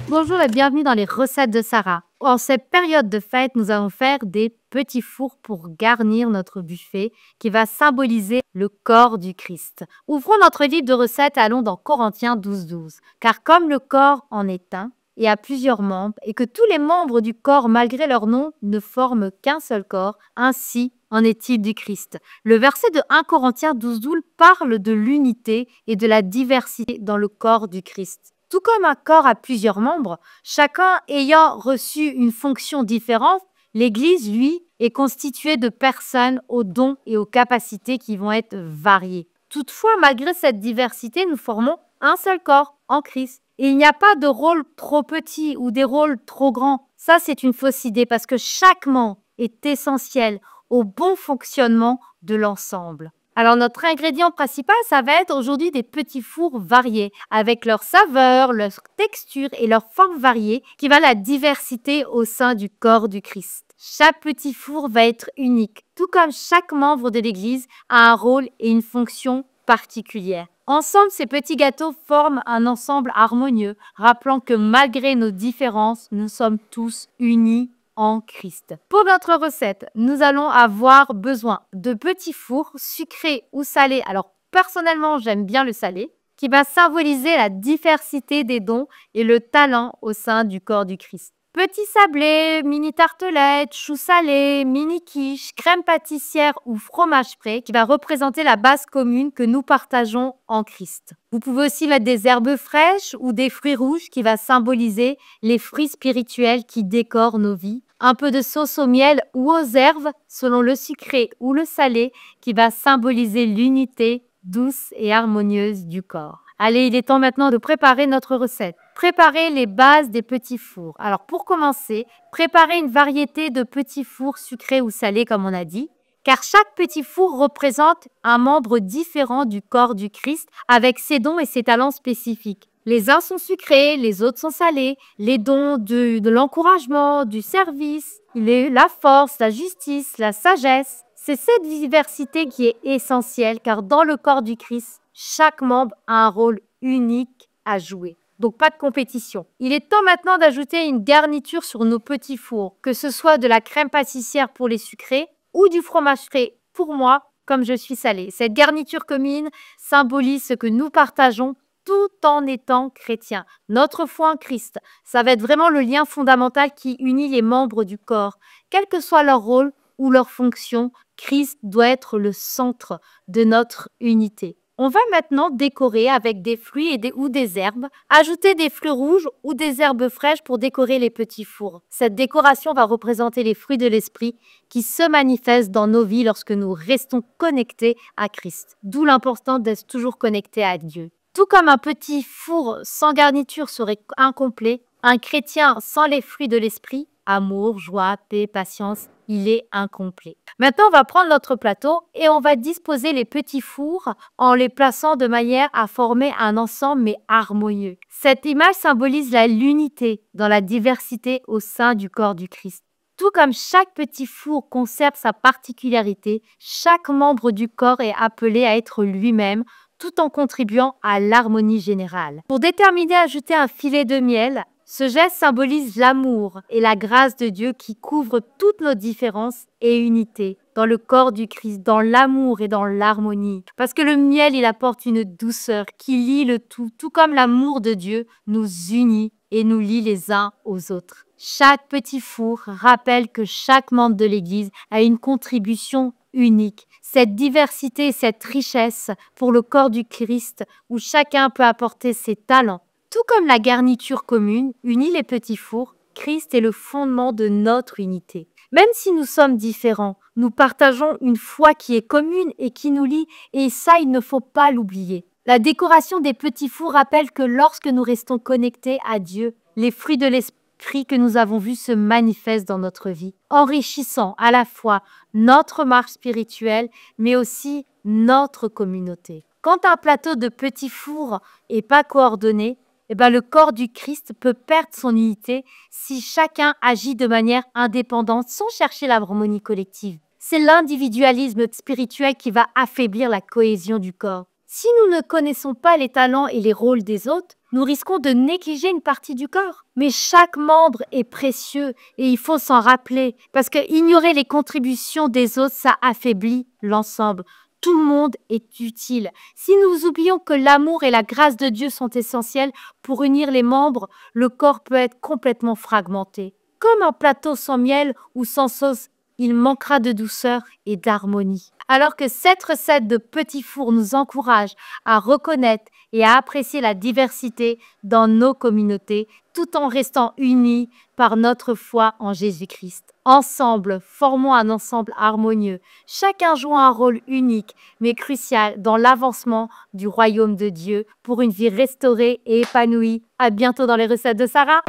Bonjour et bienvenue dans les recettes de Sarah. En cette période de fête, nous allons faire des petits fours pour garnir notre buffet qui va symboliser le corps du Christ. Ouvrons notre livre de recettes et allons dans Corinthiens 12:12. Car comme le corps en est un et a plusieurs membres et que tous les membres du corps, malgré leur nom, ne forment qu'un seul corps, ainsi en est-il du Christ. Le verset de 1 Corinthiens 12:12 parle de l'unité et de la diversité dans le corps du Christ. Tout comme un corps a plusieurs membres, chacun ayant reçu une fonction différente, l'Église, lui, est constituée de personnes aux dons et aux capacités qui vont être variées. Toutefois, malgré cette diversité, nous formons un seul corps en Christ. Et il n'y a pas de rôle trop petit ou des rôles trop grands. Ça, c'est une fausse idée parce que chaque membre est essentiel au bon fonctionnement de l'ensemble. Alors, notre ingrédient principal, ça va être aujourd'hui des petits fours variés, avec leurs saveurs, leurs textures et leurs formes variées, qui va la diversité au sein du corps du Christ. Chaque petit four va être unique, tout comme chaque membre de l'Église a un rôle et une fonction particulière. Ensemble, ces petits gâteaux forment un ensemble harmonieux, rappelant que malgré nos différences, nous sommes tous unis en Christ. Pour notre recette, nous allons avoir besoin de petits fours sucrés ou salés. Alors, personnellement, j'aime bien le salé, qui va symboliser la diversité des dons et le talent au sein du corps du Christ. Petits sablés, mini tartelettes, choux salés, mini quiches, crème pâtissière ou fromage frais qui va représenter la base commune que nous partageons en Christ. Vous pouvez aussi mettre des herbes fraîches ou des fruits rouges qui va symboliser les fruits spirituels qui décorent nos vies. Un peu de sauce au miel ou aux herbes selon le sucré ou le salé qui va symboliser l'unité douce et harmonieuse du corps. Allez, il est temps maintenant de préparer notre recette. Préparer les bases des petits fours. Alors pour commencer, préparez une variété de petits fours sucrés ou salés comme on a dit, car chaque petit four représente un membre différent du corps du Christ avec ses dons et ses talents spécifiques. Les uns sont sucrés, les autres sont salés, les dons de l'encouragement, du service, la force, la justice, la sagesse. C'est cette diversité qui est essentielle car dans le corps du Christ, chaque membre a un rôle unique à jouer. Donc pas de compétition. Il est temps maintenant d'ajouter une garniture sur nos petits fours, que ce soit de la crème pâtissière pour les sucrés ou du fromage frais pour moi, comme je suis salée. Cette garniture commune symbolise ce que nous partageons tout en étant chrétiens. Notre foi en Christ, ça va être vraiment le lien fondamental qui unit les membres du corps. Quel que soit leur rôle ou leur fonction, Christ doit être le centre de notre unité. On va maintenant décorer avec des fruits ou des herbes. Ajouter des fruits rouges ou des herbes fraîches pour décorer les petits fours. Cette décoration va représenter les fruits de l'esprit qui se manifestent dans nos vies lorsque nous restons connectés à Christ. D'où l'importance d'être toujours connectés à Dieu. Tout comme un petit four sans garniture serait incomplet, un chrétien sans les fruits de l'esprit, amour, joie, paix, patience, il est incomplet. Maintenant, on va prendre notre plateau et on va disposer les petits fours en les plaçant de manière à former un ensemble mais harmonieux. Cette image symbolise l'unité dans la diversité au sein du corps du Christ. Tout comme chaque petit four conserve sa particularité, chaque membre du corps est appelé à être lui-même tout en contribuant à l'harmonie générale. Pour déterminer à ajouter un filet de miel, ce geste symbolise l'amour et la grâce de Dieu qui couvre toutes nos différences et unités dans le corps du Christ, dans l'amour et dans l'harmonie. Parce que le miel, il apporte une douceur qui lie le tout comme l'amour de Dieu nous unit et nous lie les uns aux autres. Chaque petit four rappelle que chaque membre de l'Église a une contribution unique. Cette diversité et cette richesse pour le corps du Christ où chacun peut apporter ses talents. Tout comme la garniture commune unit les petits fours, Christ est le fondement de notre unité. Même si nous sommes différents, nous partageons une foi qui est commune et qui nous lie, et ça, il ne faut pas l'oublier. La décoration des petits fours rappelle que lorsque nous restons connectés à Dieu, les fruits de l'esprit que nous avons vus se manifestent dans notre vie, enrichissant à la fois notre marche spirituelle, mais aussi notre communauté. Quand un plateau de petits fours n'est pas coordonné, le corps du Christ peut perdre son unité si chacun agit de manière indépendante sans chercher l'harmonie collective. C'est l'individualisme spirituel qui va affaiblir la cohésion du corps. Si nous ne connaissons pas les talents et les rôles des autres, nous risquons de négliger une partie du corps. Mais chaque membre est précieux et il faut s'en rappeler parce que ignorer les contributions des autres, ça affaiblit l'ensemble. Tout le monde est utile. Si nous oublions que l'amour et la grâce de Dieu sont essentiels pour unir les membres, le corps peut être complètement fragmenté. Comme un plateau sans miel ou sans sauce, il manquera de douceur et d'harmonie. Alors que cette recette de petits fours nous encourage à reconnaître et à apprécier la diversité dans nos communautés, tout en restant unis par notre foi en Jésus-Christ. Ensemble, formons un ensemble harmonieux, chacun jouant un rôle unique mais crucial dans l'avancement du royaume de Dieu pour une vie restaurée et épanouie. À bientôt dans les recettes de Sarah.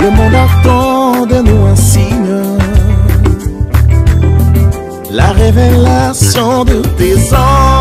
Le monde attend de nous un signe, la révélation de tes anges.